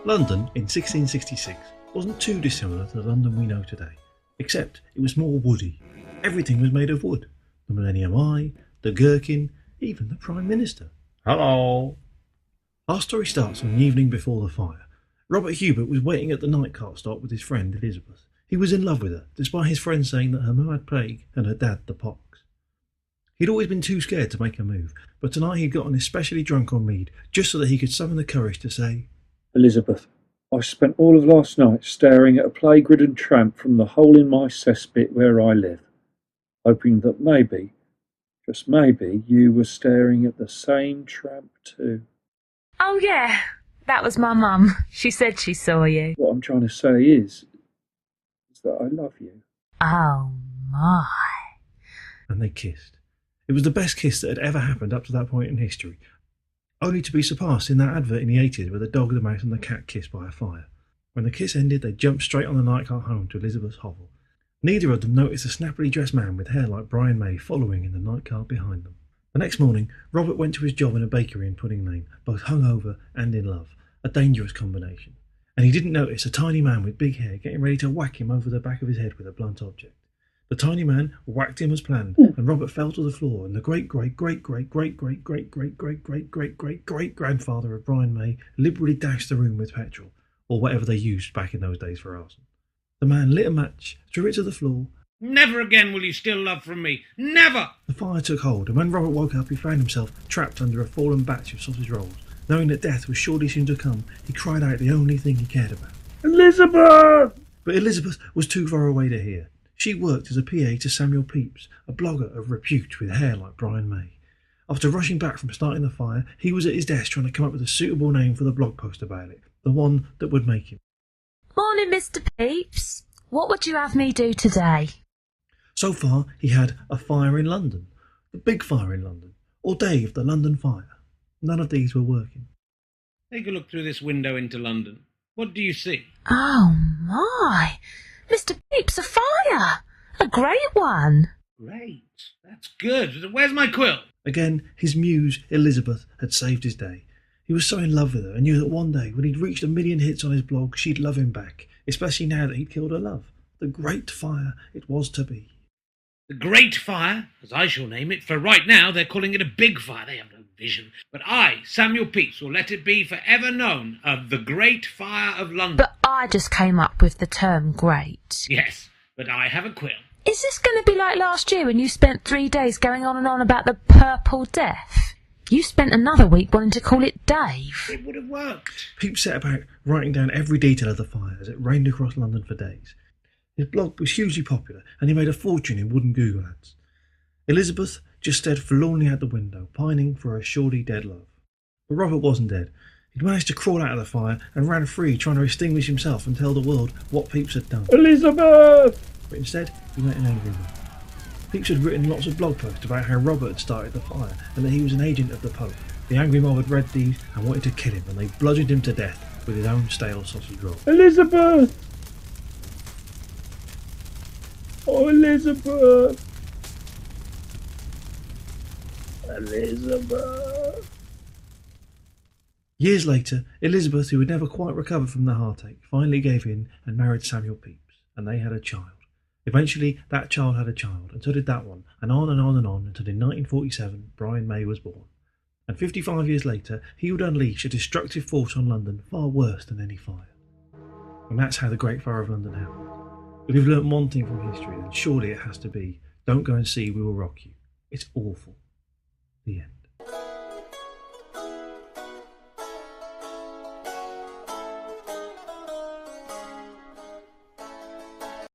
London in 1666 wasn't too dissimilar to the London we know today, except it was more woody. Everything was made of wood. The Millennium Eye, the Gherkin, even the Prime Minister. Hello! Our story starts on the evening before the fire. Robert Hubert was waiting at the night cart stop with his friend Elizabeth. He was in love with her, despite his friends saying that her mum had plague and her dad the pox. He'd always been too scared to make a move, but tonight he'd gotten especially drunk on mead, just so that he could summon the courage to say, Elizabeth, I spent all of last night staring at a plague-ridden tramp from the hole in my cesspit where I live, hoping that maybe, just maybe, you were staring at the same tramp too. Oh yeah, that was my mum. She said she saw you. What I'm trying to say is that I love you. Oh my. and they kissed. It was the best kiss that had ever happened up to that point in history, only to be surpassed in that advert in the 80s where the dog, the mouse and the cat kissed by a fire. When the kiss ended, they jumped straight on the nightcart home to Elizabeth's hovel. Neither of them noticed a snappily dressed man with hair like Brian May following in the nightcart behind them. The next morning, Robert went to his job in a bakery in Pudding Lane, both hungover and in love, a dangerous combination. And he didn't notice a tiny man with big hair getting ready to whack him over the back of his head with a blunt object. The tiny man whacked him as planned, and Robert fell to the floor, and the great-great-great-great-great-great-great-great-great-great-great-grandfather of Brian May liberally dashed the room with petrol, or whatever they used back in those days for arson. The man lit a match, threw it to the floor. Never again will you steal love from me. Never! The fire took hold, and when Robert woke up, he found himself trapped under a fallen batch of sausage rolls. Knowing that death was surely soon to come, he cried out the only thing he cared about. Elizabeth! But Elizabeth was too far away to hear. She worked as a PA to Samuel Pepys, a blogger of repute with hair like Brian May. After rushing back from starting the fire, he was at his desk trying to come up with a suitable name for the blog post about it, the one that would make him. Morning, Mr. Pepys. What would you have me do today? So far, he had a fire in London, the big fire in London, or Dave, the London fire. None of these were working. Take a look through this window into London. What do you see? Oh my! Mr. Pepys, a fire! A great one! Great. That's good. Where's my quill? Again, his muse, Elizabeth, had saved his day. He was so in love with her and knew that one day, when he'd reached 1 million hits on his blog, she'd love him back, especially now that he'd killed her love. The great fire it was to be. The Great Fire, as I shall name it, for right now they're calling it a big fire. They have no vision. But I, Samuel Pepys, will let it be forever known of the Great Fire of London. But I just came up with the term great. Yes, but I have a quill. Is this going to be like last year when you spent 3 days going on and on about the Purple Death? You spent another week wanting to call it Dave. It would have worked. Pepys set about writing down every detail of the fire as it rained across London for days. His blog was hugely popular, and he made a fortune in wooden Google ads. Elizabeth just stared forlornly out the window, pining for her surely dead love. But Robert wasn't dead. He'd managed to crawl out of the fire and ran free, trying to extinguish himself and tell the world what Pepys had done. Elizabeth! But instead, he met an angry man. Pepys had written lots of blog posts about how Robert had started the fire and that he was an agent of the Pope. The angry mob had read these and wanted to kill him, and they bludgeoned him to death with his own stale sausage roll. Elizabeth! Oh, Elizabeth! Elizabeth! Years later, Elizabeth, who had never quite recovered from the heartache, finally gave in and married Samuel Pepys, and they had a child. Eventually, that child had a child, and so did that one, and on and on and on, until in 1947, Brian May was born. And 55 years later, he would unleash a destructive force on London far worse than any fire. And that's how the Great Fire of London happened. If we've learnt one thing from history, then surely it has to be, don't go and see We Will Rock You. It's awful. The end.